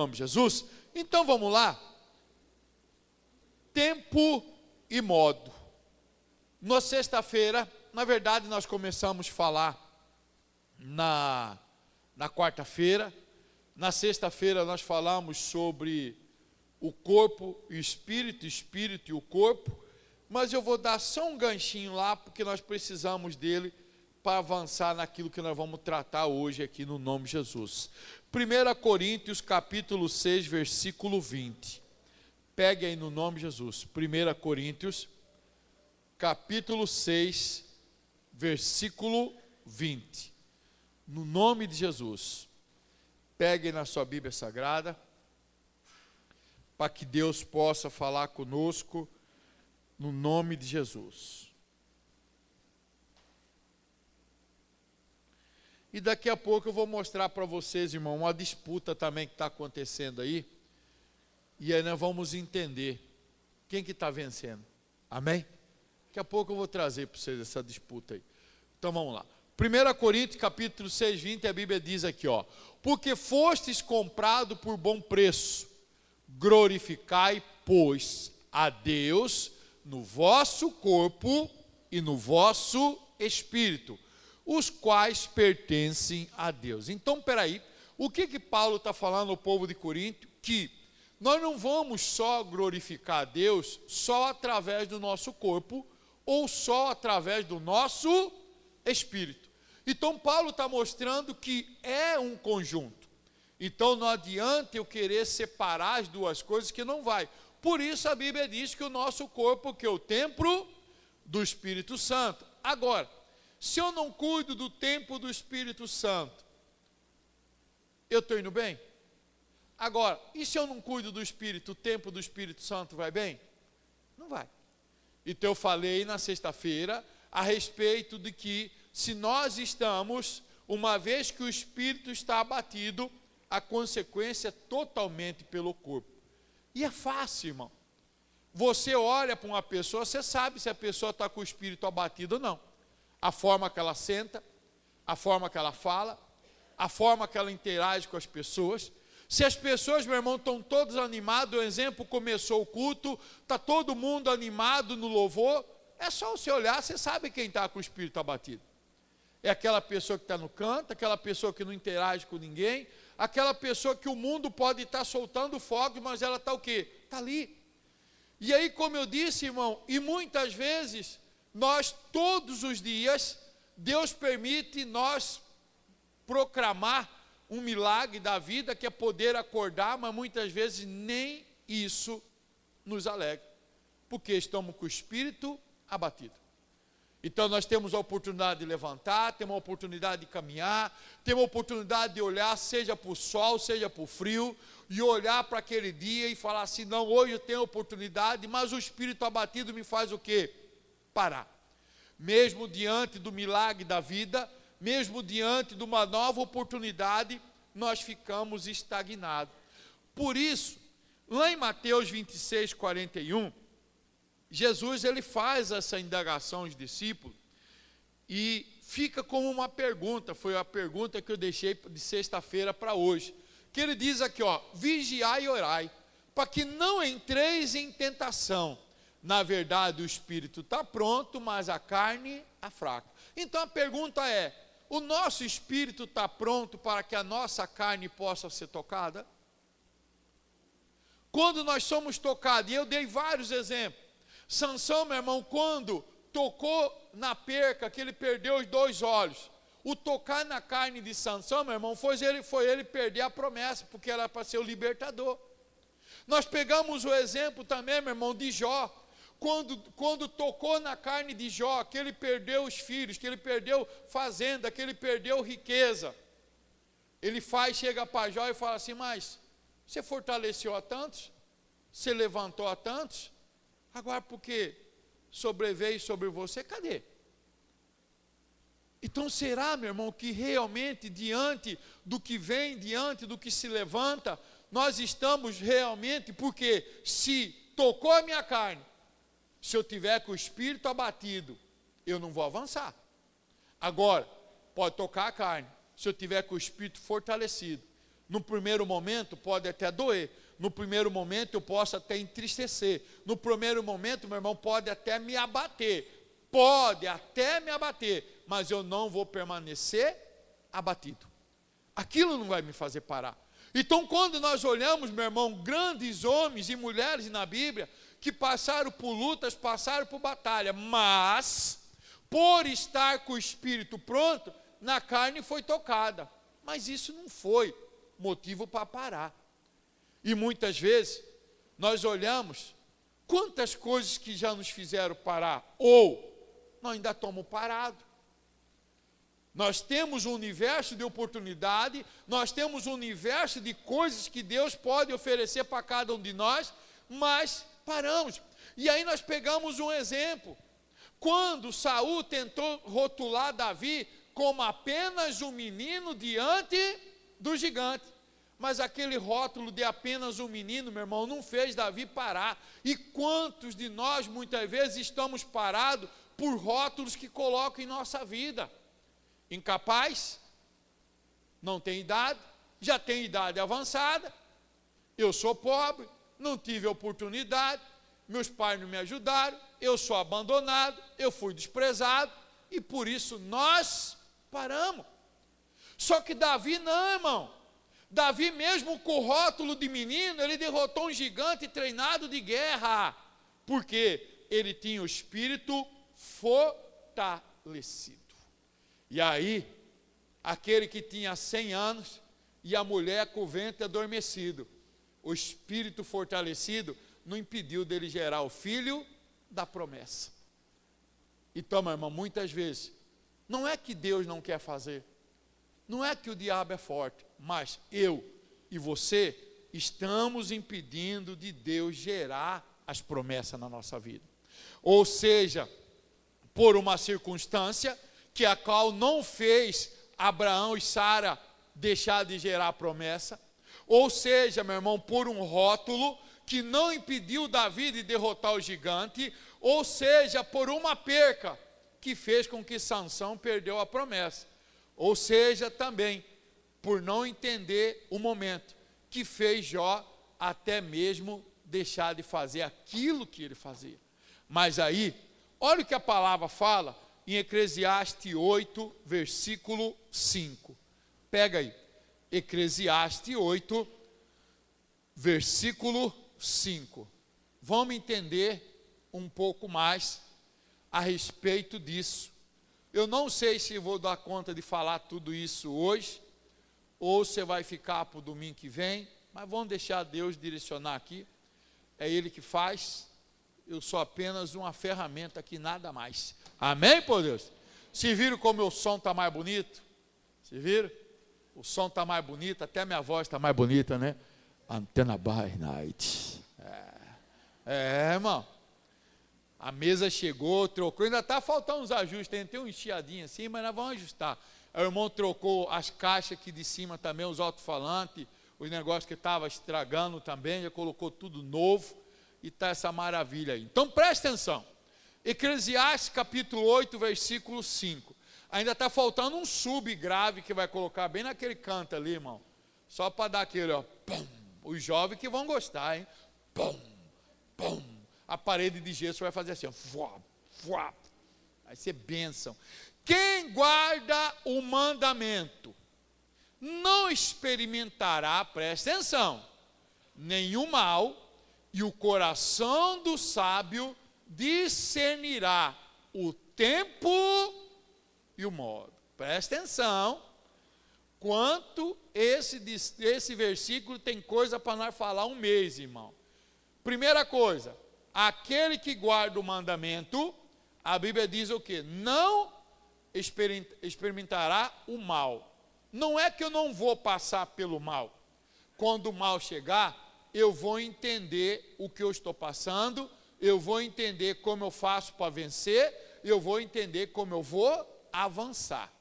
nome de Jesus. Então vamos lá. Tempo e modo. Na sexta-feira, na verdade, nós começamos a falar na quarta-feira. Na sexta-feira nós falamos sobre o corpo e o espírito e o corpo, mas eu vou dar só um ganchinho lá, porque nós precisamos dele para avançar naquilo que nós vamos tratar hoje aqui no nome de Jesus. 1 Coríntios capítulo 6, versículo 20. Pegue aí no nome de Jesus. 1 Coríntios capítulo 6, versículo 20. No nome de Jesus. Pegue na sua Bíblia Sagrada, para que Deus possa falar conosco, no nome de Jesus. E daqui a pouco eu vou mostrar para vocês, irmão, uma disputa também que está acontecendo aí, e aí nós vamos entender quem que está vencendo, amém? Daqui a pouco eu vou trazer para vocês essa disputa aí. Então vamos lá. 1 Coríntios capítulo 6, 20, a Bíblia diz aqui, ó: porque fostes comprado por bom preço, glorificai, pois, a Deus no vosso corpo e no vosso espírito, os quais pertencem a Deus. Então, peraí, o que Paulo está falando ao povo de Corinto? Que nós não vamos só glorificar a Deus só através do nosso corpo ou só através do nosso espírito. Então Paulo está mostrando que é um conjunto. Então não adianta eu querer separar as duas coisas, que não vai. Por isso a Bíblia diz que o nosso corpo, que é o templo do Espírito Santo. Agora, se eu não cuido do templo do Espírito Santo, eu estou indo bem? Agora, e se eu não cuido do Espírito, o templo do Espírito Santo vai bem? Não vai. Então eu falei na sexta-feira a respeito de que se nós estamos, uma vez que o Espírito está abatido, a consequência é totalmente pelo corpo. E é fácil, irmão. Você olha para uma pessoa, você sabe se a pessoa está com o Espírito abatido ou não. A forma que ela senta, a forma que ela fala, a forma que ela interage com as pessoas. Se as pessoas, meu irmão, estão todos animados, o exemplo, começou o culto, está todo mundo animado no louvor, é só você olhar, você sabe quem está com o Espírito abatido. É aquela pessoa que está no canto, aquela pessoa que não interage com ninguém, aquela pessoa que o mundo pode estar soltando fogo, mas ela está o quê? Está ali. E aí, como eu disse, irmão, e muitas vezes, nós todos os dias, Deus permite nós proclamar um milagre da vida, que é poder acordar, mas muitas vezes nem isso nos alegra, porque estamos com o espírito abatido. Então nós temos a oportunidade de levantar, temos a oportunidade de caminhar, temos a oportunidade de olhar, seja para o sol, seja para o frio, e olhar para aquele dia e falar assim: não, hoje eu tenho oportunidade, mas o espírito abatido me faz o quê? Parar. Mesmo diante do milagre da vida, mesmo diante de uma nova oportunidade, nós ficamos estagnados. Por isso, lá em Mateus 26, 41, Jesus ele faz essa indagação aos discípulos e fica como uma pergunta, foi a pergunta que eu deixei de sexta-feira para hoje, que ele diz aqui, ó: vigiai e orai, para que não entreis em tentação. Na verdade o espírito está pronto, mas a carne é fraca. Então a pergunta é: o nosso espírito está pronto para que a nossa carne possa ser tocada? Quando nós somos tocados, e eu dei vários exemplos. Sansão, meu irmão, quando tocou na perca, que ele perdeu os 2 olhos, o tocar na carne de Sansão, meu irmão, foi ele perder a promessa, porque era para ser o libertador. Nós pegamos o exemplo também, meu irmão, de Jó, quando tocou na carne de Jó, que ele perdeu os filhos, que ele perdeu fazenda, que ele perdeu riqueza, ele chega para Jó e fala assim: mas você fortaleceu a tantos, você levantou a tantos, agora porque sobreveio sobre você, cadê? Então será, meu irmão, que realmente diante do que vem, diante do que se levanta, nós estamos realmente, porque se tocou a minha carne, se eu tiver com o espírito abatido, eu não vou avançar. Agora, pode tocar a carne, se eu tiver com o espírito fortalecido, No primeiro momento pode até doer. No primeiro momento eu posso até entristecer. No primeiro momento, meu irmão, pode até me abater. Pode até me abater. Mas eu não vou permanecer abatido. Aquilo não vai me fazer parar. Então, quando nós olhamos, meu irmão, grandes homens e mulheres na Bíblia, que passaram por lutas, passaram por batalha, mas, por estar com o espírito pronto, na carne foi tocada. Mas isso não foi motivo para parar. E muitas vezes, nós olhamos quantas coisas que já nos fizeram parar, ou nós ainda estamos parados. Nós temos um universo de oportunidade, nós temos um universo de coisas que Deus pode oferecer para cada um de nós, mas paramos. E aí nós pegamos um exemplo. Quando Saul tentou rotular Davi como apenas um menino diante do gigante, mas aquele rótulo de apenas um menino, meu irmão, não fez Davi parar. E quantos de nós, muitas vezes, estamos parados por rótulos que colocam em nossa vida? Incapaz, não tem idade, já tem idade avançada, eu sou pobre, não tive oportunidade, meus pais não me ajudaram, eu sou abandonado, eu fui desprezado, e por isso nós paramos. Só que Davi não, irmão. Davi, mesmo com o rótulo de menino, ele derrotou um gigante treinado de guerra, porque ele tinha o espírito fortalecido. E aí, aquele que tinha 100 anos e a mulher com o ventre adormecido, o espírito fortalecido não impediu dele gerar o filho da promessa. Então, meu irmão, muitas vezes, não é que Deus não quer fazer, não é que o diabo é forte, mas eu e você estamos impedindo de Deus gerar as promessas na nossa vida. Ou seja, por uma circunstância que a qual não fez Abraão e Sara deixar de gerar a promessa, ou seja, meu irmão, por um rótulo que não impediu Davi de derrotar o gigante, ou seja, por uma perca que fez com que Sansão perdeu a promessa, ou seja, também por não entender o momento que fez Jó até mesmo deixar de fazer aquilo que ele fazia. Mas aí, olha o que a palavra fala em Eclesiastes 8, versículo 5. Pega aí, Eclesiastes 8, versículo 5. Vamos entender um pouco mais a respeito disso. Eu não sei se vou dar conta de falar tudo isso hoje, ou você vai ficar para o domingo que vem, mas vamos deixar Deus direcionar aqui. É Ele que faz, eu sou apenas uma ferramenta aqui, nada mais. Amém, por Deus? Se viram como o som está mais bonito? Se viram? O som está mais bonito, até minha voz está mais bonita, né? Antena by night. Irmão. A mesa chegou, trocou, ainda está faltando uns ajustes, tem um enchiadinho assim, mas nós vamos ajustar. O irmão trocou as caixas aqui de cima também, os alto-falantes, os negócios que estavam estragando também, já colocou tudo novo, e está essa maravilha aí. Então presta atenção, Eclesiastes capítulo 8, versículo 5, ainda está faltando um subgrave que vai colocar bem naquele canto ali, irmão, só para dar aquele, ó, pum, os jovens que vão gostar, hein, pum, pum. A parede de gesso vai fazer assim, ó, fuá, fuá. Vai ser bênção. Quem guarda o mandamento não experimentará, presta atenção, nenhum mal, e o coração do sábio discernirá o tempo e o modo. Presta atenção, quanto esse versículo tem coisa para nós falar um mês, irmão. Primeira coisa, aquele que guarda o mandamento, a Bíblia diz o quê? Não experimentará o mal. Não é que eu não vou passar pelo mal. Quando o mal chegar, eu vou entender o que eu estou passando, eu vou entender como eu faço para vencer, eu vou entender como eu vou avançar.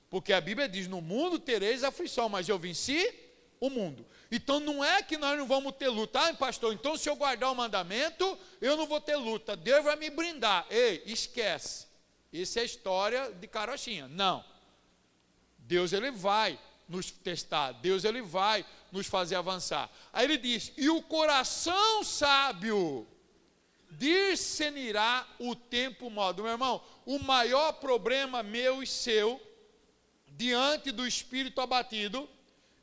Porque a Bíblia diz, no mundo tereis aflição, mas eu venci o mundo. Então não é que nós não vamos ter luta. Ah, pastor, então se eu guardar o mandamento, eu não vou ter luta, Deus vai me brindar. Ei, esquece. Isso é história de carochinha. Não. Deus, ele vai nos testar, Deus ele vai nos fazer avançar. Aí ele diz, e o coração sábio discernirá o tempo modo. Meu irmão, o maior problema meu e seu, diante do espírito abatido,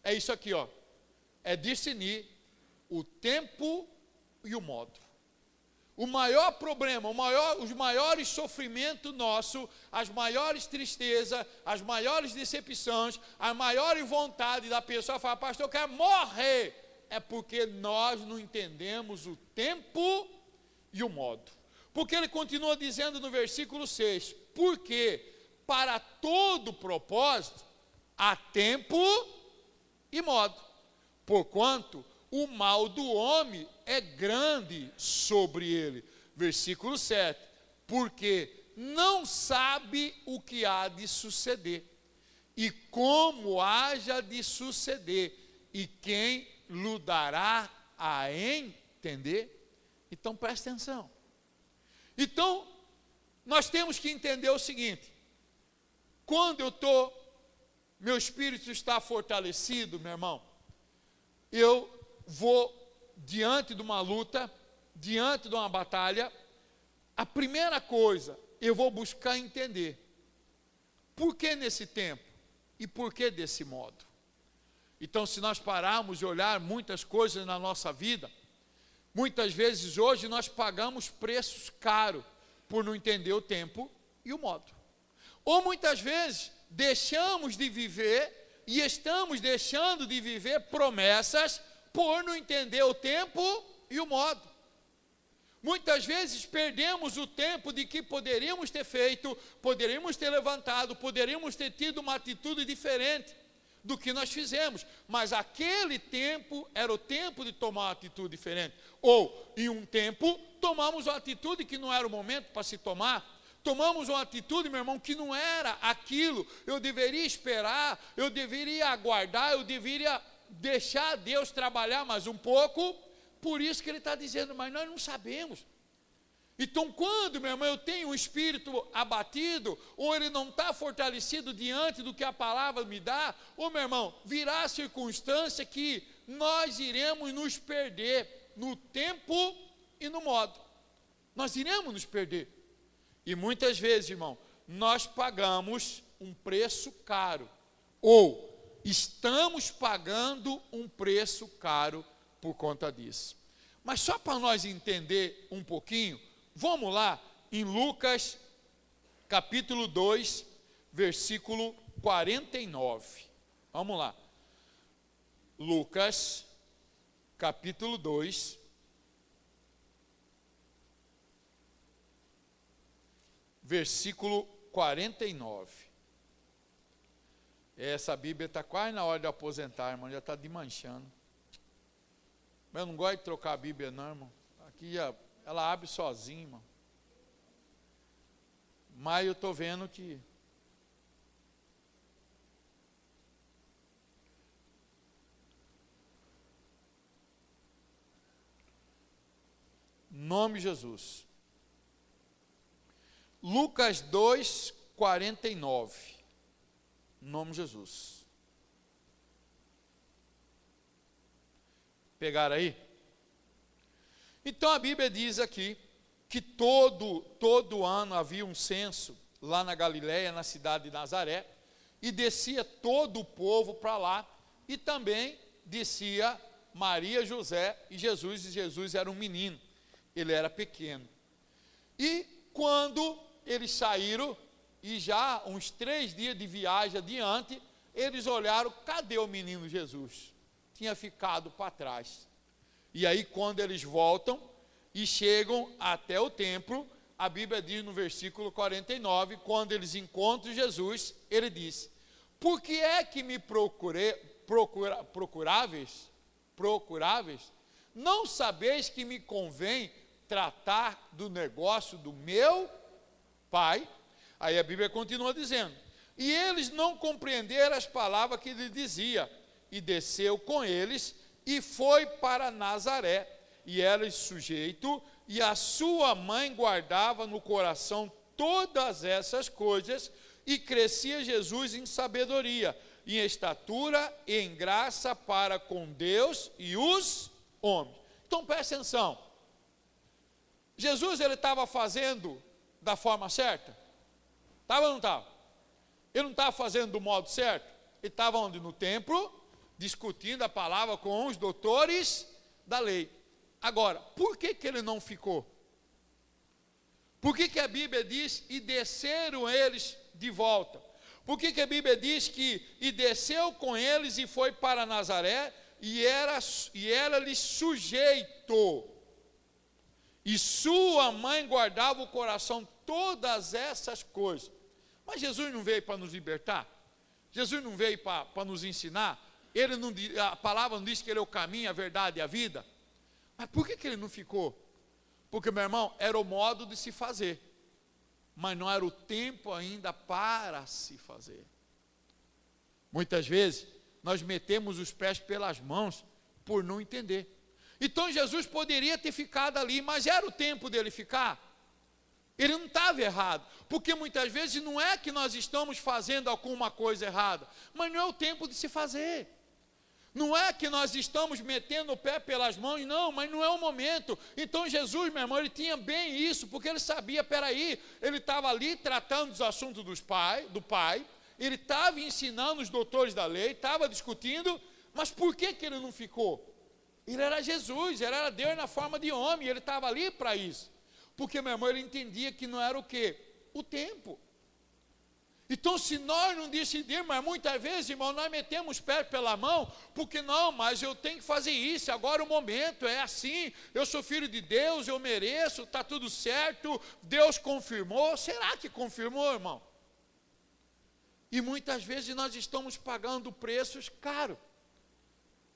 é isso aqui, ó, é discernir o tempo e o modo. O maior problema, os maiores sofrimentos nossos, as maiores tristezas, as maiores decepções, a maior vontade da pessoa falar, pastor, eu quero morrer, é porque nós não entendemos o tempo e o modo. Porque ele continua dizendo no versículo 6, porque para todo propósito há tempo e modo, porquanto o mal do homem é grande sobre ele. Versículo 7, porque não sabe o que há de suceder, e como haja de suceder, e quem lhe dará a entender. Então presta atenção. Então, nós temos que entender o seguinte, quando meu espírito está fortalecido, meu irmão, eu vou diante de uma luta, diante de uma batalha, a primeira coisa, eu vou buscar entender, por que nesse tempo, e por que desse modo. Então, se nós pararmos de olhar muitas coisas na nossa vida, muitas vezes hoje nós pagamos preços caros, por não entender o tempo e o modo. Ou muitas vezes, deixamos de viver, e estamos deixando de viver promessas, por não entender o tempo e o modo. Muitas vezes perdemos o tempo de que poderíamos ter feito, poderíamos ter levantado, poderíamos ter tido uma atitude diferente do que nós fizemos, mas aquele tempo era o tempo de tomar uma atitude diferente, ou em um tempo tomamos uma atitude que não era o momento para se tomar, tomamos uma atitude, meu irmão, que não era aquilo, eu deveria esperar, eu deveria aguardar, eu deveria deixar Deus trabalhar mais um pouco, por isso que ele está dizendo, mas nós não sabemos. Então quando, meu irmão, eu tenho um espírito abatido, ou ele não está fortalecido diante do que a palavra me dá, ou meu irmão, virá a circunstância que nós iremos nos perder no tempo e no modo, nós iremos nos perder, e muitas vezes, irmão, nós pagamos um preço caro, ou estamos pagando um preço caro por conta disso. Mas só para nós entender um pouquinho, vamos lá em Lucas capítulo 2, versículo 49. Vamos lá. Lucas capítulo 2, versículo 49. Essa Bíblia está quase na hora de aposentar, irmão, já está desmanchando. Mas eu não gosto de trocar a Bíblia não, irmão. Aqui ela abre sozinha, irmão. Mas eu estou vendo que nome de Jesus. Lucas 2, 49. Nome de Jesus. Pegaram aí? Então a Bíblia diz aqui que todo ano havia um censo lá na Galileia, na cidade de Nazaré, e descia todo o povo para lá, e também descia Maria, José e Jesus era um menino, ele era pequeno. E quando eles saíram, e já uns 3 dias de viagem adiante, eles olharam, cadê o menino Jesus? Tinha ficado para trás. E aí quando eles voltam e chegam até o templo, a Bíblia diz no versículo 49, quando eles encontram Jesus, ele diz, por que é que me procuráveis? Não sabeis que me convém tratar do negócio do meu Pai? Aí a Bíblia continua dizendo, e eles não compreenderam as palavras que ele dizia, e desceu com eles, e foi para Nazaré, e era sujeito, e a sua mãe guardava no coração todas essas coisas, e crescia Jesus em sabedoria, em estatura e em graça para com Deus e os homens. Então preste atenção, Jesus ele estava fazendo da forma certa? Estava ou não estava? Ele não estava fazendo do modo certo? Ele estava onde? No templo, discutindo a palavra com os doutores da lei. Agora, por que ele não ficou? Por que a Bíblia diz, e desceram eles de volta? Por que a Bíblia diz que, e desceu com eles e foi para Nazaré, e era lhe sujeito, e sua mãe guardava o coração, todas essas coisas. Mas Jesus não veio para nos libertar? Jesus não veio para nos ensinar? A palavra não diz que ele é o caminho, a verdade e a vida? Mas por que ele não ficou? Porque, meu irmão, era o modo de se fazer, mas não era o tempo ainda para se fazer. Muitas vezes, nós metemos os pés pelas mãos por não entender. Então, Jesus poderia ter ficado ali, mas era o tempo dele ficar? Ele não estava errado, porque muitas vezes não é que nós estamos fazendo alguma coisa errada, mas não é o tempo de se fazer. Não é que nós estamos metendo o pé pelas mãos, não, mas não é o momento. Então Jesus, meu irmão, ele tinha bem isso, porque ele sabia, peraí, ele estava ali tratando dos assuntos do pai, ele estava ensinando os doutores da lei, estava discutindo, mas por que ele não ficou? Ele era Jesus, ele era Deus na forma de homem, ele estava ali para isso. Porque, meu irmão, ele entendia que não era o quê? O tempo. Então, se nós não decidirmos, mas muitas vezes, irmão, nós metemos o pé pela mão, porque não, mas eu tenho que fazer isso, agora o momento é assim, eu sou filho de Deus, eu mereço, está tudo certo, Deus confirmou. Será que confirmou, irmão? E muitas vezes nós estamos pagando preços caros.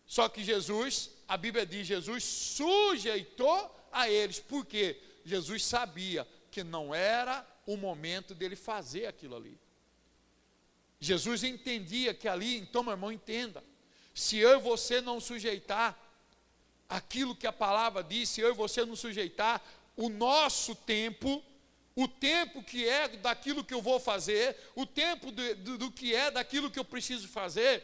Só que Jesus, a Bíblia diz, Jesus sujeitou a eles, porque Jesus sabia que não era o momento dele fazer aquilo ali. Jesus entendia que ali, então, meu irmão, entenda, se eu e você não sujeitar aquilo que a palavra diz, se eu e você não sujeitar o nosso tempo, o tempo que é daquilo que eu vou fazer, o tempo do que é daquilo que eu preciso fazer,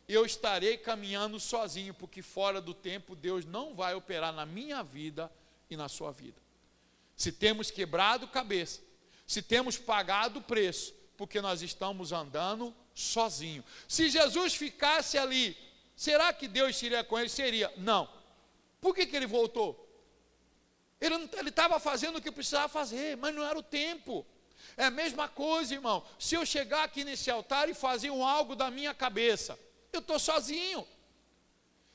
eu estarei caminhando sozinho, porque fora do tempo Deus não vai operar na minha vida e na sua vida. Se temos quebrado cabeça, se temos pagado o preço, porque nós estamos andando sozinho. Se Jesus ficasse ali, será que Deus seria com ele? Seria. Não. Por que ele voltou? Ele estava fazendo o que precisava fazer, mas não era o tempo. É a mesma coisa, irmão. Se eu chegar aqui nesse altar e fazer algo da minha cabeça, eu estou sozinho.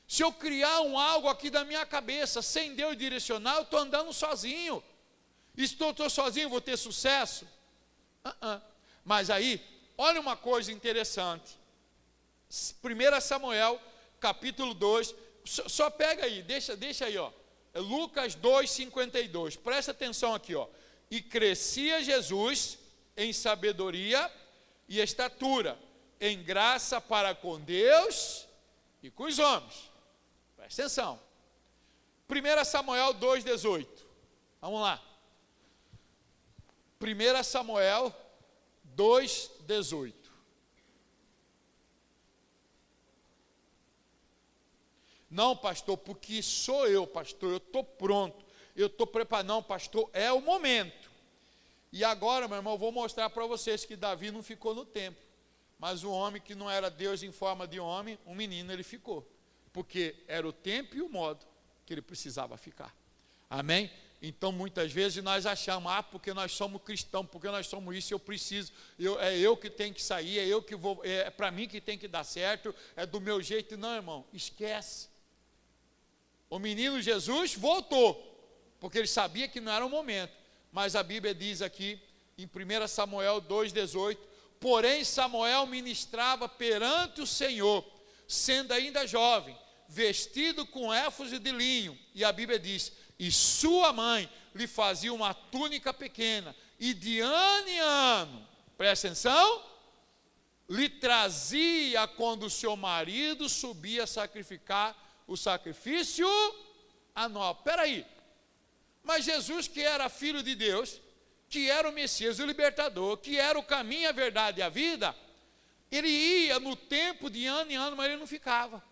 Se eu criar algo aqui da minha cabeça, sem Deus direcionar, eu estou andando sozinho. E se eu estou sozinho, vou ter sucesso? Mas aí, olha uma coisa interessante. 1 Samuel, capítulo 2, só pega aí, deixa aí, ó. Lucas 2:52, presta atenção aqui, ó. E crescia Jesus em sabedoria e estatura, em graça para com Deus e com os homens. Presta atenção. 1 Samuel 2:18, vamos lá. 1 Samuel 2:18. Não, pastor, porque sou eu, pastor, eu estou pronto, eu estou preparado. Não, pastor, é o momento. E agora, meu irmão, eu vou mostrar para vocês que Davi não ficou no templo, mas o homem que não era Deus em forma de homem, um menino, ele ficou, porque era o tempo e o modo que ele precisava ficar. Amém? Então, muitas vezes nós achamos, porque nós somos cristãos, porque nós somos isso, eu preciso, é eu que tenho que sair, é eu que vou, é para mim que tem que dar certo, é do meu jeito. Não, irmão, esquece. O menino Jesus voltou, porque ele sabia que não era o momento, mas a Bíblia diz aqui, em 1 Samuel 2:18, porém Samuel ministrava perante o Senhor, sendo ainda jovem, vestido com éfode de linho, e a Bíblia diz, e sua mãe lhe fazia uma túnica pequena, e de ano em ano, presta atenção, lhe trazia quando o seu marido subia a sacrificar o sacrifício anual. Espera aí, mas Jesus, que era filho de Deus, que era o Messias, o libertador, que era o caminho, a verdade e a vida, Ele ia no templo de ano em ano, mas ele não ficava.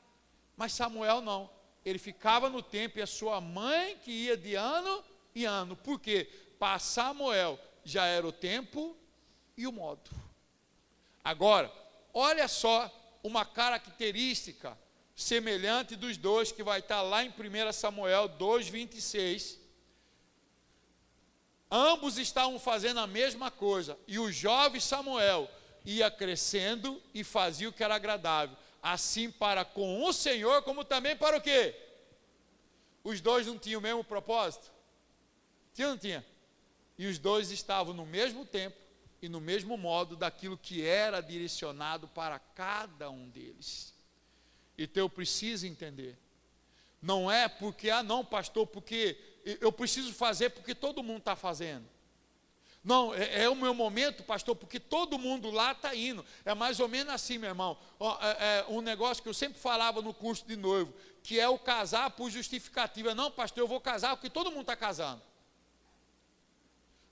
Mas Samuel não. Ele ficava no templo e a sua mãe que ia de ano em ano. Por quê? Para Samuel já era o tempo e o modo. Agora, olha só uma característica semelhante dos dois que vai estar lá em 1 Samuel 2:26. Ambos estavam fazendo a mesma coisa, e o jovem Samuel ia crescendo e fazia o que era agradável, assim para com o Senhor, como também para o quê? Os dois não tinham o mesmo propósito? Tinha ou não tinha? E os dois estavam no mesmo tempo e no mesmo modo daquilo que era direcionado para cada um deles. Então eu preciso entender, não é porque, não pastor, porque eu preciso fazer porque todo mundo está fazendo. Não, é o meu momento, pastor, porque todo mundo lá está indo. É mais ou menos assim, meu irmão. Um negócio que eu sempre falava no curso de noivo, que é o casar por justificativa. Não, pastor, eu vou casar porque todo mundo está casando.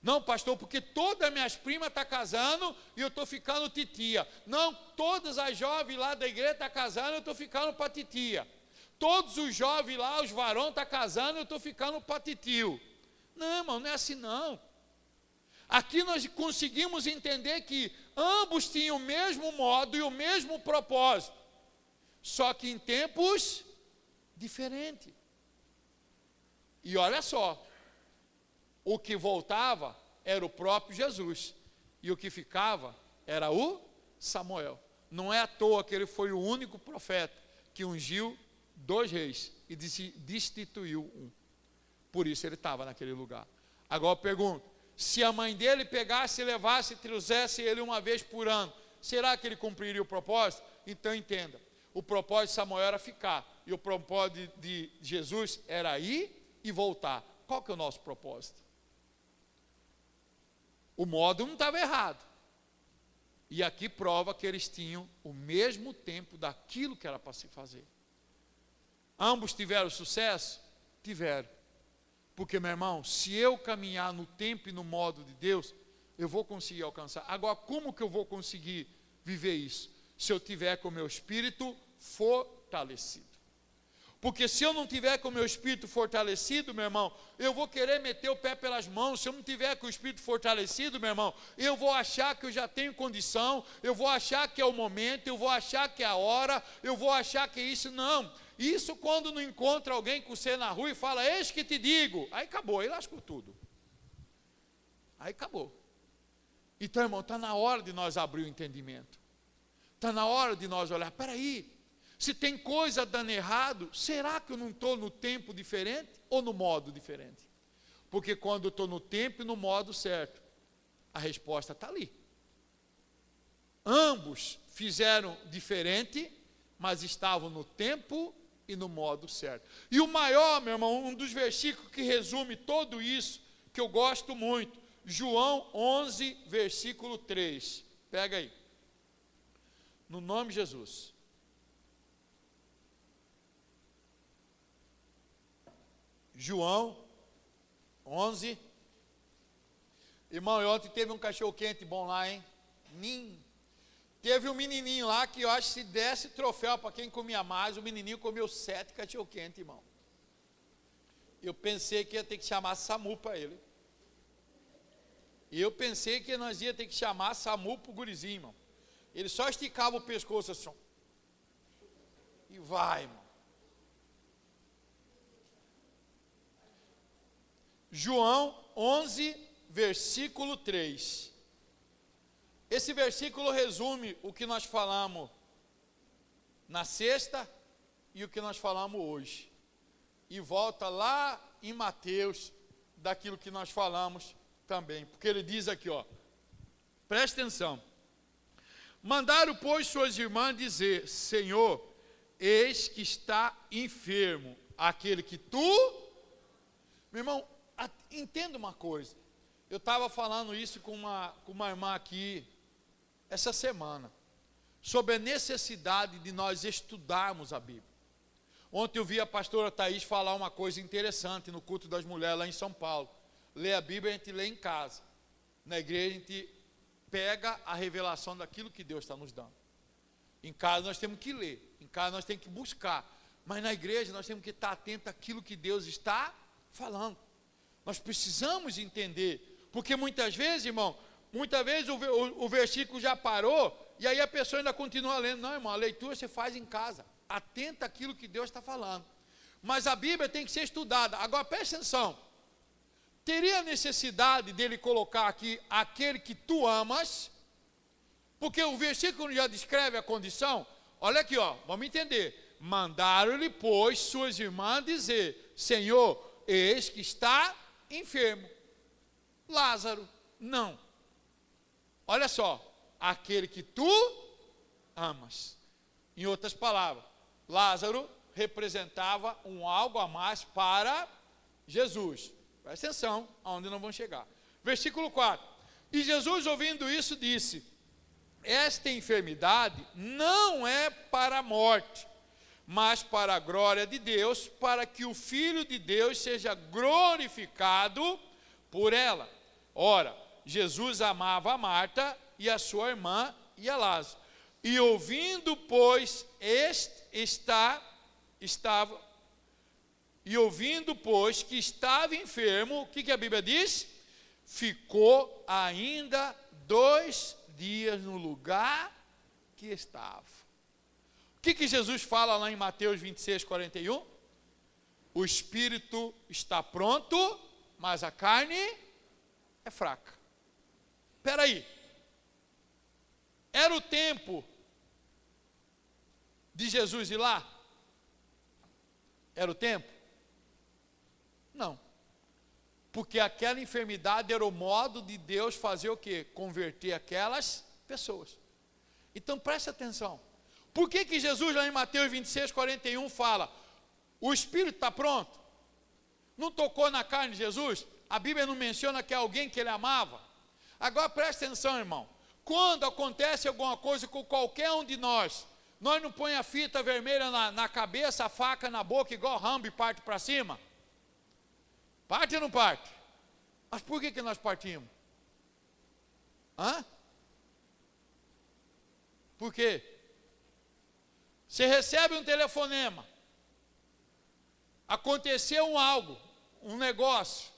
Não, pastor, porque todas as minhas primas estão casando e eu estou ficando titia. Não, todas as jovens lá da igreja estão casando e eu estou ficando para titia. Todos os jovens lá, os varões estão casando e eu estou ficando para titio. Não, irmão, não é assim não. Aqui nós conseguimos entender que ambos tinham o mesmo modo e o mesmo propósito, só que em tempos diferentes. E olha só, o que voltava era o próprio Jesus, e o que ficava era o Samuel. Não é à toa que ele foi o único profeta que ungiu 2 reis e destituiu um. Por isso ele estava naquele lugar. Agora eu pergunto, se a mãe dele pegasse, levasse e trouxesse ele uma vez por ano, será que ele cumpriria o propósito? Então entenda, o propósito de Samuel era ficar, e o propósito de Jesus era ir e voltar. Qual que é o nosso propósito? O modo não estava errado, e aqui prova que eles tinham o mesmo tempo daquilo que era para se fazer. Ambos tiveram sucesso? Tiveram. Porque, meu irmão, se eu caminhar no tempo e no modo de Deus, eu vou conseguir alcançar. Agora, como que eu vou conseguir viver isso? Se eu tiver com o meu espírito fortalecido. Porque se eu não tiver com o meu espírito fortalecido, meu irmão, eu vou querer meter o pé pelas mãos. Se eu não tiver com o espírito fortalecido, meu irmão, eu vou achar que eu já tenho condição, eu vou achar que é o momento, eu vou achar que é a hora, eu vou achar que é isso. Não. Isso quando não encontra alguém com você na rua e fala, eis que te digo. Aí acabou, aí lascou tudo. Aí acabou. Então, irmão, está na hora de nós abrir o entendimento. Está na hora de nós olhar, peraí, se tem coisa dando errado, será que eu não estou no tempo diferente ou no modo diferente? Porque quando eu estou no tempo e no modo certo, a resposta está ali. Ambos fizeram diferente, mas estavam no tempo e no modo certo. E o maior, meu irmão, um dos versículos que resume tudo isso, que eu gosto muito, João 11, versículo 3. Pega aí. No nome de Jesus. João 11. Irmão, ontem teve um cachorro quente bom lá, hein? Teve um menininho lá que eu acho que se desse troféu para quem comia mais, o menininho comeu 7 cachorro quente, irmão. Eu pensei que ia ter que chamar SAMU para ele. E eu pensei que nós ia ter que chamar SAMU para o gurizinho, irmão. Ele só esticava o pescoço assim. E vai, irmão. João 11, versículo 3. Esse versículo resume o que nós falamos na sexta e o que nós falamos hoje. E volta lá em Mateus, daquilo que nós falamos também. Porque ele diz aqui, ó, presta atenção. Mandaram, pois, suas irmãs dizer, Senhor, eis que está enfermo aquele que tu... Meu irmão, entenda uma coisa. Eu estava falando isso com uma irmã aqui, essa semana, sobre a necessidade de nós estudarmos a Bíblia. Ontem eu vi a pastora Thaís falar uma coisa interessante no culto das mulheres lá em São Paulo. Lê a Bíblia, a gente lê em casa. Na igreja a gente pega a revelação daquilo que Deus está nos dando. Em casa nós temos que ler, em casa nós temos que buscar, mas na igreja nós temos que estar atento àquilo que Deus está falando. Nós precisamos entender, porque muitas vezes, irmão, o versículo já parou, e aí a pessoa ainda continua lendo. Não, irmão, a leitura você faz em casa, atenta àquilo que Deus está falando. Mas a Bíblia tem que ser estudada. Agora preste atenção, teria necessidade dele colocar aqui, aquele que tu amas, porque o versículo já descreve a condição. Olha aqui, ó, vamos entender. Mandaram-lhe, pois, suas irmãs dizer: Senhor, eis que está enfermo Lázaro. Não. Olha só, aquele que tu amas. Em outras palavras, Lázaro representava um algo a mais para Jesus. Presta atenção, aonde não vão chegar. Versículo 4. E Jesus, ouvindo isso, disse: esta enfermidade não é para a morte, mas para a glória de Deus, para que o Filho de Deus seja glorificado por ela. Ora, Jesus amava a Marta e a sua irmã e a Lázaro. E ouvindo, pois, que estava enfermo, o que a Bíblia diz? Ficou ainda 2 dias no lugar que estava. O que Jesus fala lá em Mateus 26, 41? O espírito está pronto, mas a carne é fraca. Espera aí. Era o tempo de Jesus ir lá? Era o tempo? Não. Porque aquela enfermidade era o modo de Deus fazer o quê? Converter aquelas pessoas. Então preste atenção. Por que Jesus lá em Mateus 26, 41 fala: o Espírito está pronto? Não tocou na carne de Jesus? A Bíblia não menciona que é alguém que ele amava? Agora preste atenção, irmão. Quando acontece alguma coisa com qualquer um de nós não põe a fita vermelha na cabeça, a faca na boca, igual Rambo, e parte para cima? Parte ou não parte? Mas por que nós partimos? Por quê? Você recebe um telefonema, aconteceu algo, um negócio.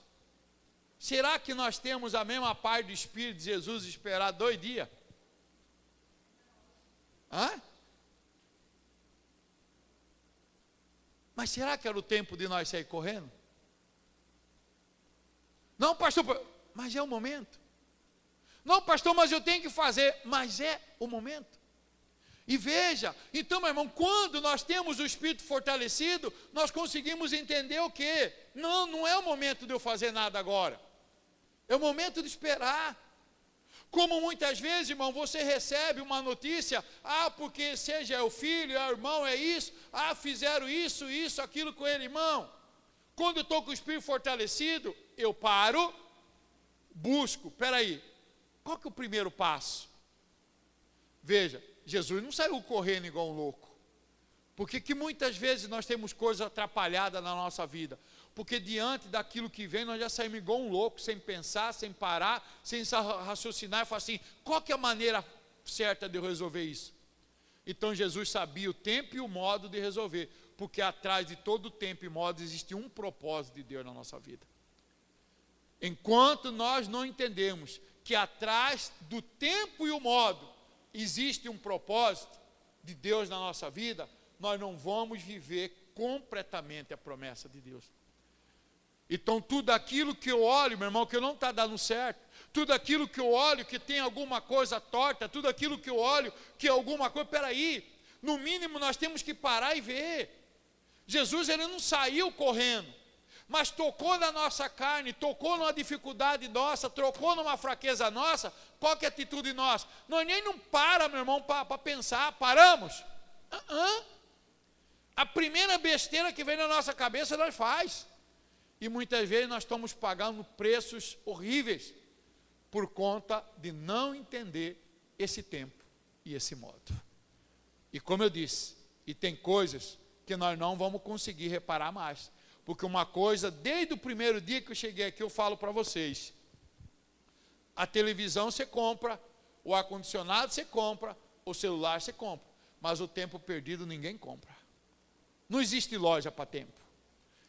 Será que nós temos a mesma paz do Espírito de Jesus esperar 2 dias? Mas será que era o tempo de nós sair correndo? Não, pastor, mas é o momento. Não, pastor, mas eu tenho que fazer. Mas é o momento. E veja, então, meu irmão, quando nós temos o Espírito fortalecido, nós conseguimos entender o quê? Não é o momento de eu fazer nada agora. É o momento de esperar. Como muitas vezes, irmão, você recebe uma notícia: porque seja o filho, o irmão, é isso, fizeram isso, aquilo com ele, irmão. Quando eu estou com o Espírito fortalecido, eu paro, busco. Espera aí, qual que é o primeiro passo? Veja, Jesus não saiu correndo igual um louco. Porque que muitas vezes nós temos coisas atrapalhadas na nossa vida? Porque diante daquilo que vem, nós já saímos igual um louco, sem pensar, sem parar, sem raciocinar, e falar assim: qual que é a maneira certa de eu resolver isso? Então Jesus sabia o tempo e o modo de resolver, porque atrás de todo o tempo e modo existe um propósito de Deus na nossa vida. Enquanto nós não entendemos que atrás do tempo e o modo existe um propósito de Deus na nossa vida, nós não vamos viver completamente a promessa de Deus. Então tudo aquilo que eu olho, meu irmão, que não está dando certo, tudo aquilo que eu olho que tem alguma coisa torta, tudo aquilo que eu olho que é alguma coisa, peraí, no mínimo nós temos que parar e ver. Jesus, ele não saiu correndo, mas tocou na nossa carne, tocou numa dificuldade nossa, tocou numa fraqueza nossa. Qual que é a atitude nossa? Nós nem não para, meu irmão, para pensar. Paramos? A primeira besteira que vem na nossa cabeça nós faz. E muitas vezes nós estamos pagando preços horríveis por conta de não entender esse tempo e esse modo. E como eu disse, e tem coisas que nós não vamos conseguir reparar mais. Porque uma coisa, desde o primeiro dia que eu cheguei aqui, eu falo para vocês: a televisão você compra, o ar-condicionado você compra, o celular você compra, mas o tempo perdido ninguém compra. Não existe loja para tempo.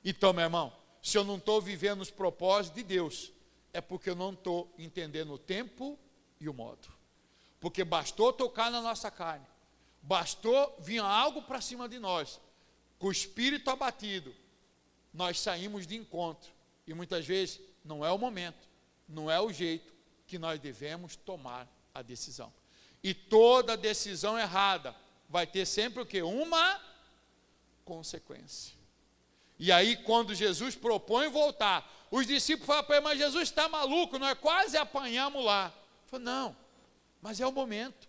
Então, meu irmão, se eu não estou vivendo os propósitos de Deus, é porque eu não estou entendendo o tempo e o modo. Porque bastou tocar na nossa carne, bastou vir algo para cima de nós, com o espírito abatido, nós saímos de encontro. E muitas vezes não é o momento, não é o jeito que nós devemos tomar a decisão. E toda decisão errada vai ter sempre o quê? Uma consequência. E aí, quando Jesus propõe voltar, os discípulos falam para ele: mas Jesus está maluco, nós quase apanhamos lá. Ele falou: não, mas é o momento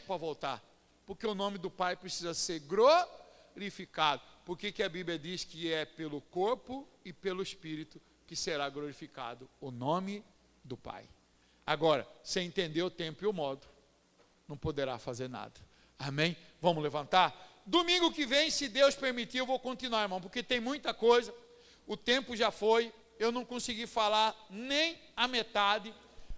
para voltar, porque o nome do Pai precisa ser glorificado. Por que a Bíblia diz que é pelo corpo e pelo Espírito que será glorificado o nome do Pai? Agora, sem entender o tempo e o modo, não poderá fazer nada. Amém? Vamos levantar? Domingo que vem, se Deus permitir, eu vou continuar, irmão, porque tem muita coisa. O tempo já foi, eu não consegui falar nem a metade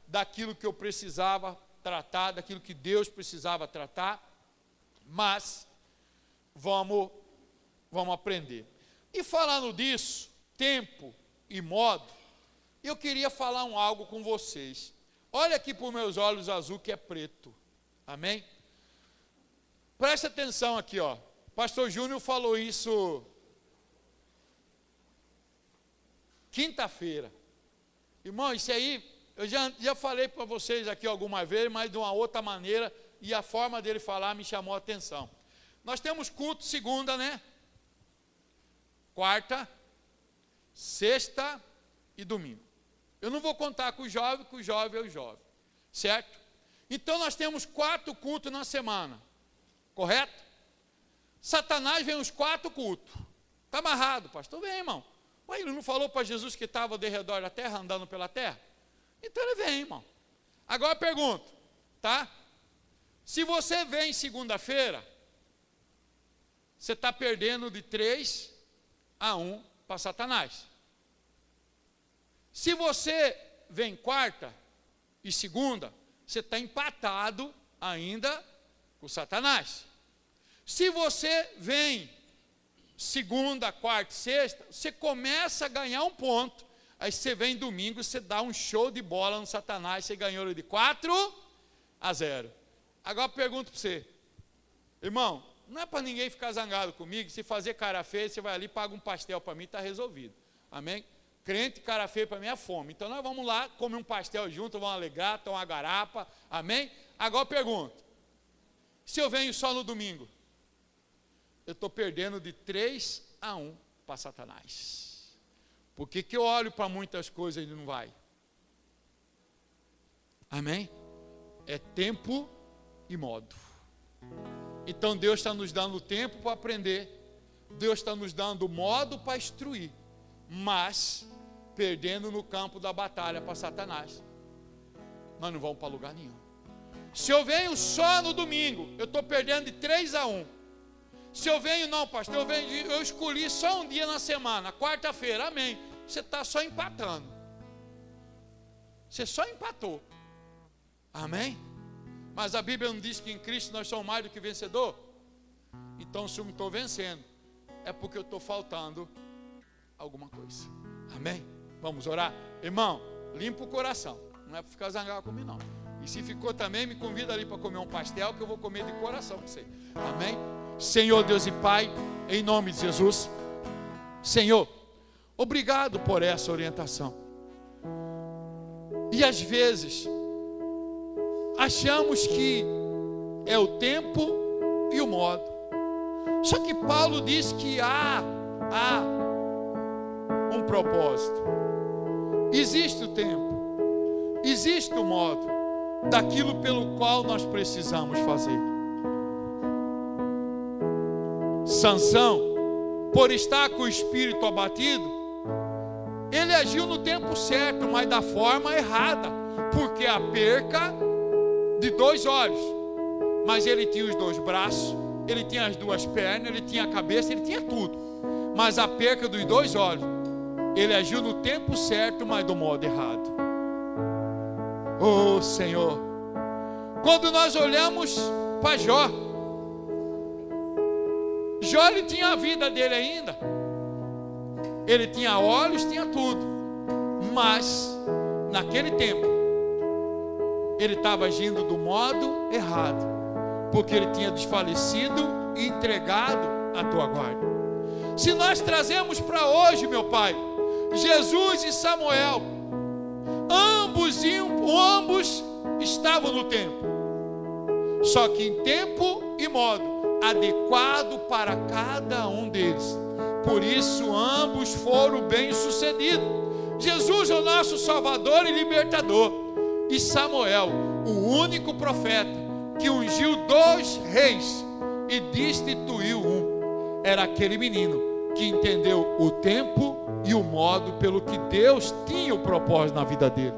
daquilo que eu precisava tratar, daquilo que Deus precisava tratar, mas vamos aprender. E falando disso, tempo e modo, eu queria falar algo com vocês. Olha aqui para os meus olhos azul que é preto. Amém? Presta atenção aqui, ó. Pastor Júnior falou isso quinta-feira. Irmão, isso aí, eu já falei para vocês aqui alguma vez, mas de uma outra maneira, e a forma dele falar me chamou a atenção. Nós temos culto segunda, né? Quarta, sexta e domingo. Eu não vou contar com o jovem, que o jovem é o jovem, certo? Então nós temos 4 cultos na semana, correto? Satanás vem os 4 cultos. Está amarrado, pastor? Vem, irmão. Ué, ele não falou para Jesus que estava de redor da terra, andando pela terra? Então ele vem, irmão. Agora eu pergunto, tá? Se você vem segunda-feira, você está perdendo de 3-1 para Satanás. Se você vem quarta e segunda, você está empatado ainda com Satanás. Se você vem segunda, quarta e sexta, você começa a ganhar um ponto. Aí você vem domingo, você dá um show de bola no Satanás, você ganhou ele de 4-0. Agora eu pergunto para você, irmão, não é para ninguém ficar zangado comigo, se fazer cara feia, você vai ali e paga um pastel para mim, está resolvido. Amém? Crente, cara feia para mim é fome. Então nós vamos lá, comer um pastel junto, vamos alegar, tomar uma garapa. Amém? Agora eu pergunto, se eu venho só no domingo, eu estou perdendo de 3-1 para Satanás. Por que eu olho para muitas coisas e ele não vai? Amém? É tempo e modo. Então Deus está nos dando tempo para aprender, Deus está nos dando modo para instruir, mas perdendo no campo da batalha para Satanás, nós não vamos para lugar nenhum. Se eu venho só no domingo, eu estou perdendo de 3-1. Se eu venho, não, pastor, eu escolhi só um dia na semana, quarta-feira, amém. Você está só empatando. Você só empatou. Amém? Mas a Bíblia não diz que em Cristo nós somos mais do que vencedor? Então, se eu não estou vencendo, é porque eu estou faltando alguma coisa. Amém? Vamos orar? Irmão, limpa o coração. Não é para ficar zangado comigo, não. E se ficou também, me convida ali para comer um pastel, que eu vou comer de coração com você. Amém? Senhor Deus e Pai, em nome de Jesus, Senhor, obrigado por essa orientação. E às vezes achamos que é o tempo e o modo. Só que Paulo diz que há um propósito. Existe o tempo, existe o modo daquilo pelo qual nós precisamos fazer. Sansão, por estar com o espírito abatido, ele agiu no tempo certo, mas da forma errada, porque a perca de 2 olhos, mas ele tinha os 2 braços, ele tinha as 2 pernas, ele tinha a cabeça, ele tinha tudo, mas a perca dos 2 olhos, ele agiu no tempo certo, mas do modo errado. Oh Senhor, quando nós olhamos para Jó, Jó, ele tinha a vida dele ainda. Ele tinha olhos, tinha tudo. Mas, naquele tempo, ele estava agindo do modo errado. Porque ele tinha desfalecido e entregado a tua guarda. Se nós trazemos para hoje, meu Pai, Jesus e Samuel, ambos estavam no templo, só que em tempo e modo adequado para cada um deles. Por isso ambos foram bem-sucedidos. Jesus é o nosso Salvador e Libertador, e Samuel, o único profeta que ungiu 2 reis e destituiu um, era aquele menino que entendeu o tempo e o modo pelo que Deus tinha o propósito na vida dele.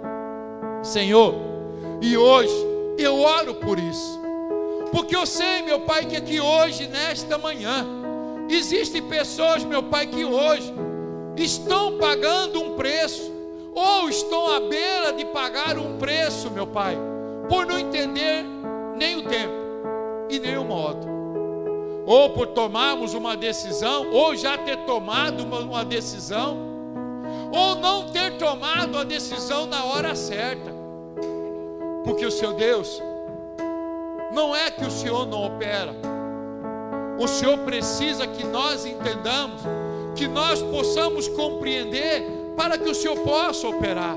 Senhor, e hoje eu oro por isso, porque eu sei, meu Pai, que aqui hoje, nesta manhã, existem pessoas, meu Pai, que hoje estão pagando um preço, ou estão à beira de pagar um preço, meu Pai, por não entender nem o tempo e nem o modo, ou por tomarmos uma decisão, ou já ter tomado uma decisão, ou não ter tomado a decisão na hora certa. Porque o seu Deus, não é que o Senhor não opera, o Senhor precisa que nós entendamos, que nós possamos compreender, para que o Senhor possa operar.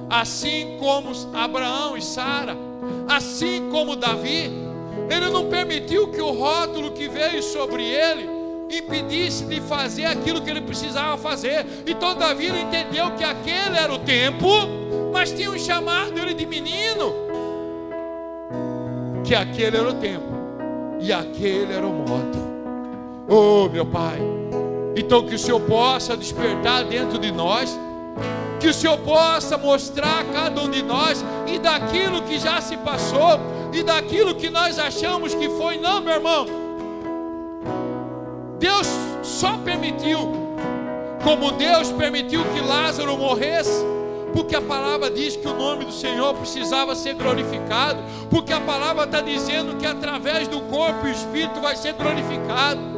Assim como Abraão e Sara, assim como Davi, ele não permitiu que o rótulo que veio sobre ele impedisse de fazer aquilo que ele precisava fazer. Então Davi entendeu que aquele era o tempo, mas tinham chamado ele de menino, que aquele era o tempo e aquele era o modo. Oh, meu Pai, então que o Senhor possa despertar dentro de nós, que o Senhor possa mostrar a cada um de nós, e daquilo que já se passou, e daquilo que nós achamos que foi. Não, meu irmão, Deus só permitiu, como Deus permitiu que Lázaro morresse, porque a palavra diz que o nome do Senhor precisava ser glorificado, porque a palavra está dizendo que através do corpo e o espírito vai ser glorificado.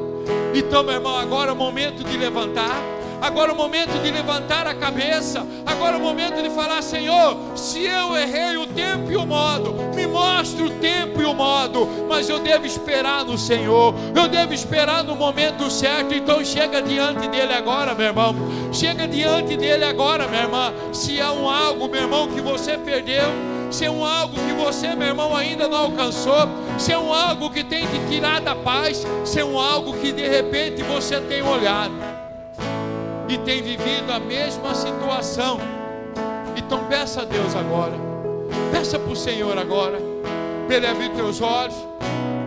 Então, meu irmão, agora é o momento de levantar, agora é o momento de levantar a cabeça, agora é o momento de falar: Senhor, se eu errei o tempo e o modo, me mostre o tempo e o modo, mas eu devo esperar no Senhor, eu devo esperar no momento certo. Então chega diante dele agora, meu irmão, chega diante dele agora, minha irmã. Se há algo, meu irmão, que você perdeu, se é algo que você, meu irmão, ainda não alcançou, se é algo que tem te tirado da paz, se é algo que de repente você tem olhado e tem vivido a mesma situação, então peça a Deus agora, peça para o Senhor agora, para Ele abrir teus olhos,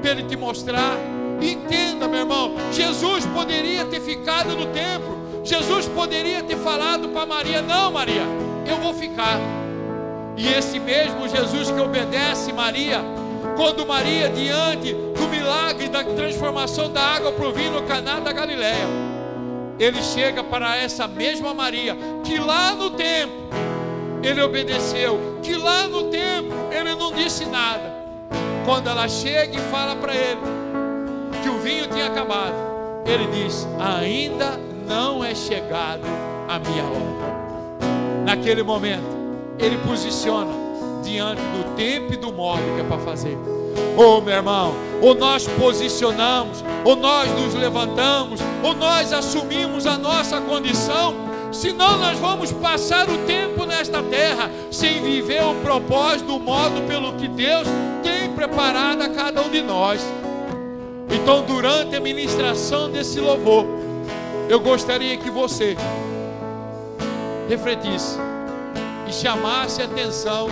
para Ele te mostrar. Entenda, meu irmão, Jesus poderia ter ficado no templo, Jesus poderia ter falado para Maria: não, Maria, eu vou ficar. E esse mesmo Jesus que obedece Maria, quando Maria, diante do milagre da transformação da água para o vinho no Caná da Galileia, ele chega para essa mesma Maria, que lá no tempo ele obedeceu, que lá no tempo ele não disse nada. Quando ela chega e fala para ele que o vinho tinha acabado, ele diz: ainda não é chegado a minha hora. Naquele momento ele posiciona diante do tempo e do modo que é para fazer. Oh, meu irmão, ou nós posicionamos, ou nós nos levantamos, ou nós assumimos a nossa condição, senão nós vamos passar o tempo nesta terra sem viver o propósito, o modo pelo que Deus tem preparado a cada um de nós. Então, durante a ministração desse louvor, eu gostaria que você refletisse e chamasse a atenção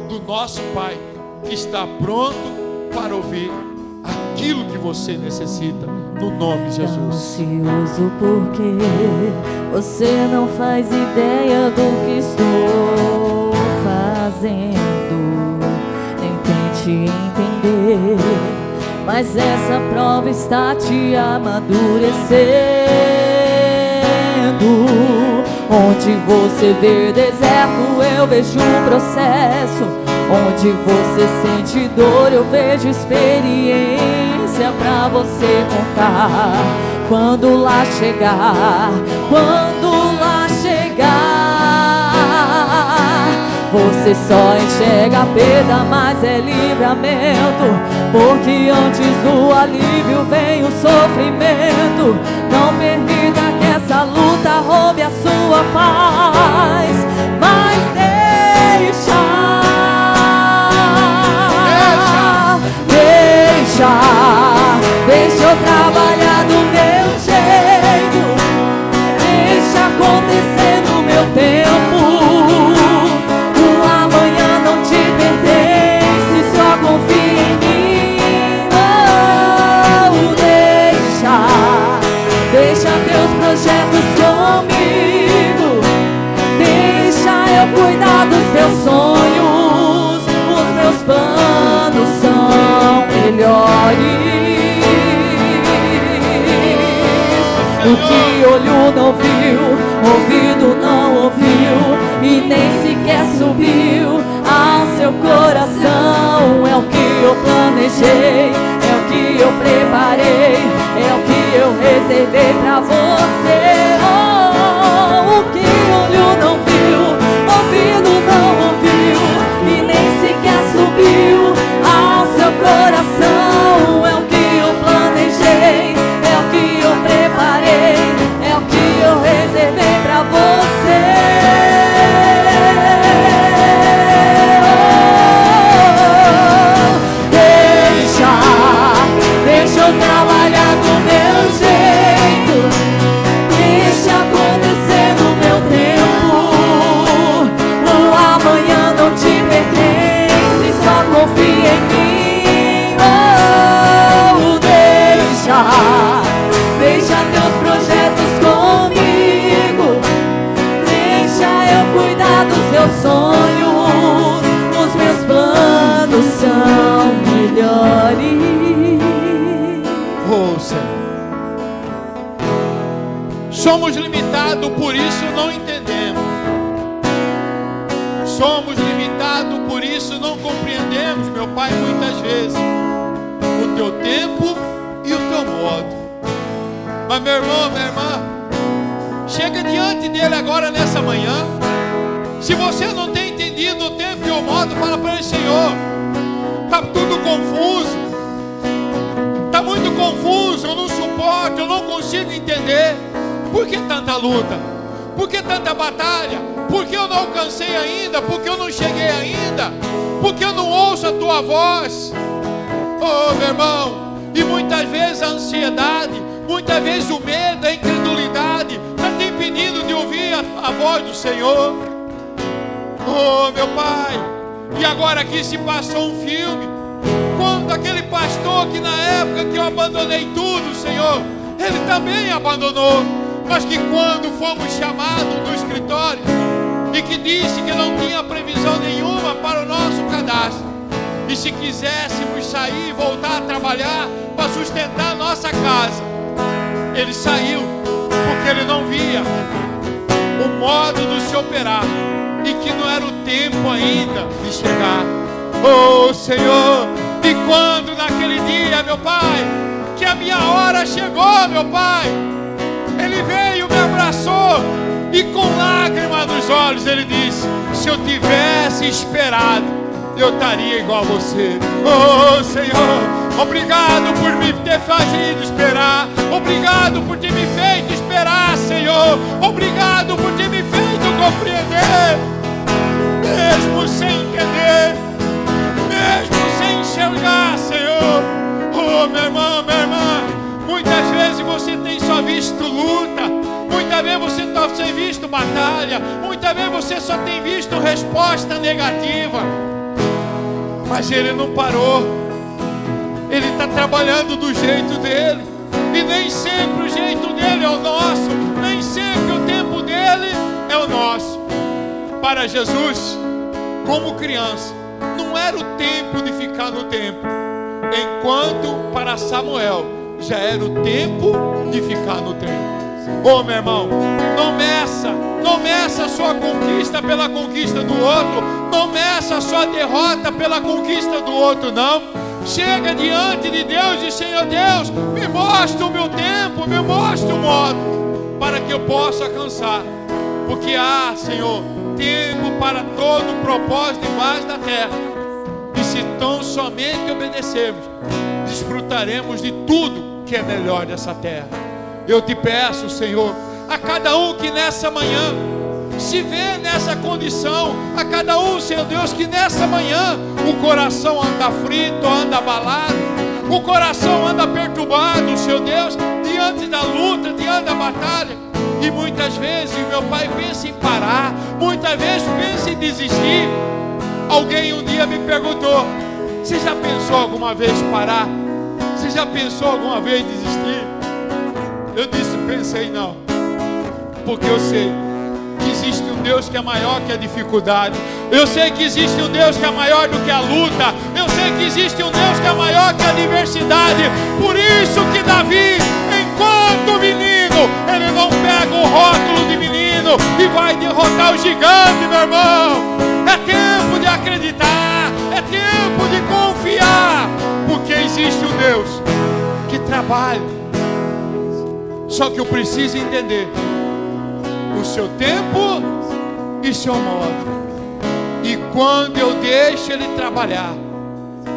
do nosso Pai, que está pronto para ouvir aquilo que você necessita, no nome de Jesus. Ansioso porque você não faz ideia do que estou fazendo, nem tente entender, mas essa prova está te amadurecendo. Onde você vê deserto, eu vejo um processo. Onde você sente dor, eu vejo experiência. notícia pra você contar. Quando lá chegar, quando lá chegar, você só enxerga a perda, mas é livramento, porque antes do alívio vem o sofrimento. Não permita que essa luta roube a sua paz, mas deixa eu trabalhar do meu jeito, deixa acontecer no meu tempo. O amanhã não te pertence, só confia em mim. Oh, deixa teus projetos comigo, deixa eu cuidar dos teus sonhos. Os meus planos são melhores. O que olho não viu, ouvido não ouviu, e nem sequer subiu ao seu coração. É o que eu planejei, é o que eu preparei, é o que eu reservei pra você. Oh, o que olho não viu, ouvido não ouviu, e nem sequer subiu ao seu coração. É o que eu planejei, é o que eu preparei, é o que eu reservei pra você. Deixa eu trabalhar do meu jeito, deixa acontecer no meu tempo. O amanhã não te pertence, só confia em mim. Oh, deixa teus projetos comigo, deixa eu cuidar dos teus sonhos. Os meus planos são melhores. Oh, Senhor. Somos limitados, por isso não entendemos. Somos limitados, por isso não compreendemos, meu Pai, muitas vezes o teu tempo e o teu modo. Mas meu irmão, minha irmã, chega diante dele agora nessa manhã. Se você não tem entendido o tempo e o modo, fala para ele: Senhor, está tudo confuso, está muito confuso, eu não suporto, eu não consigo entender. Por que tanta luta? Por que tanta batalha? Por que eu não alcancei ainda? Por que eu não cheguei ainda? Por que eu não ouço a tua voz? Oh, meu irmão, e muitas vezes a ansiedade, muitas vezes o medo, a incredulidade está te impedindo de ouvir a voz do Senhor. Oh, meu Pai, e agora aqui se passou um filme, quando aquele pastor que na época que eu abandonei tudo, Senhor, ele também abandonou, mas que quando fomos chamados do escritório e que disse que não tinha previsão nenhuma para o nosso cadastro, e se quiséssemos sair e voltar a trabalhar para sustentar a nossa casa, ele saiu, porque ele não via o modo de se operar, e que não era o tempo ainda de chegar. Oh, Senhor, e quando naquele dia, meu Pai, que a minha hora chegou, meu Pai, ele veio, me abraçou, e com lágrimas nos olhos ele disse: se eu tivesse esperado, eu estaria igual a você. Oh, Senhor, obrigado por me ter feito esperar. Obrigado por ter me feito esperar, Senhor. Obrigado por ter me feito compreender, mesmo sem entender, mesmo sem enxergar, Senhor. Oh, meu irmão, minha irmã, muitas vezes você tem só visto luta, muitas vezes você só tem visto batalha, muitas vezes você só tem visto resposta negativa. Mas ele não parou, ele está trabalhando do jeito dele, e nem sempre o jeito dele é o nosso, nem sempre o tempo dele é o nosso. Para Jesus, como criança, não era o tempo de ficar no templo, enquanto para Samuel já era o tempo de ficar no templo. Oh, meu irmão, não meça a sua conquista pela conquista do outro, não meça a sua derrota pela conquista do outro, não. chega diante de Deus e diz: Senhor Deus, me mostra o meu tempo, me mostra o modo, para que eu possa alcançar. Porque há, Senhor, tempo para todo o propósito debaixo da terra. E se tão somente obedecermos, desfrutaremos de tudo que é melhor dessa terra. Eu te peço, Senhor, a cada um que nessa manhã se vê nessa condição, a cada um, Senhor Deus, que nessa manhã o coração anda frito, anda abalado, o coração anda perturbado, Senhor Deus, diante da luta, diante da batalha. E muitas vezes, meu Pai, pensa em parar, muitas vezes pensa em desistir. Alguém um dia me perguntou: você já pensou alguma vez parar? Você já pensou alguma vez desistir? Eu disse: pensei não, porque eu sei que existe um Deus que é maior que a dificuldade. Eu sei que existe um Deus que é maior do que a luta. Eu sei que existe um Deus que é maior que a adversidade. Por isso que Davi, enquanto menino, ele não pega o rótulo de menino e vai derrotar o gigante, meu irmão. É tempo de acreditar, é tempo de confiar, porque existe um Deus que trabalha. Só que eu preciso entender o seu tempo e seu modo. E quando eu deixo Ele trabalhar,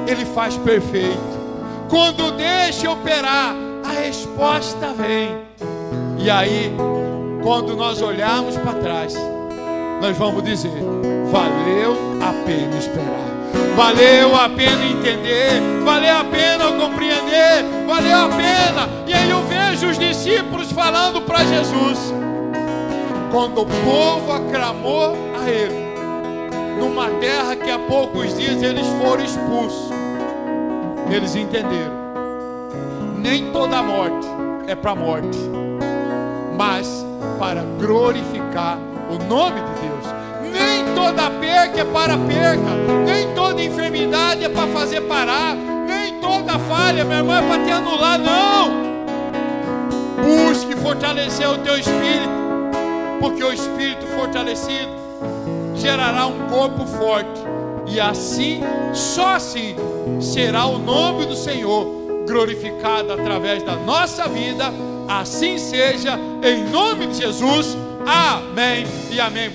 Ele faz perfeito. Quando deixo operar, a resposta vem. E aí, quando nós olharmos para trás, nós vamos dizer: valeu a pena esperar, valeu a pena entender, valeu a pena compreender, valeu a pena. E aí eu vejo os discípulos falando para Jesus, quando o povo aclamou a Ele, numa terra que há poucos dias eles foram expulsos, eles entenderam: nem toda morte é para a morte, mas para glorificar o nome de Deus. Nem toda perca é para perca, nem toda enfermidade é para fazer parar, nem toda falha, meu irmão, é para te anular. Não! Busque fortalecer o teu espírito, porque o espírito fortalecido gerará um corpo forte, e assim, só assim, será o nome do Senhor glorificado através da nossa vida. Assim seja, em nome de Jesus. Amém e amém.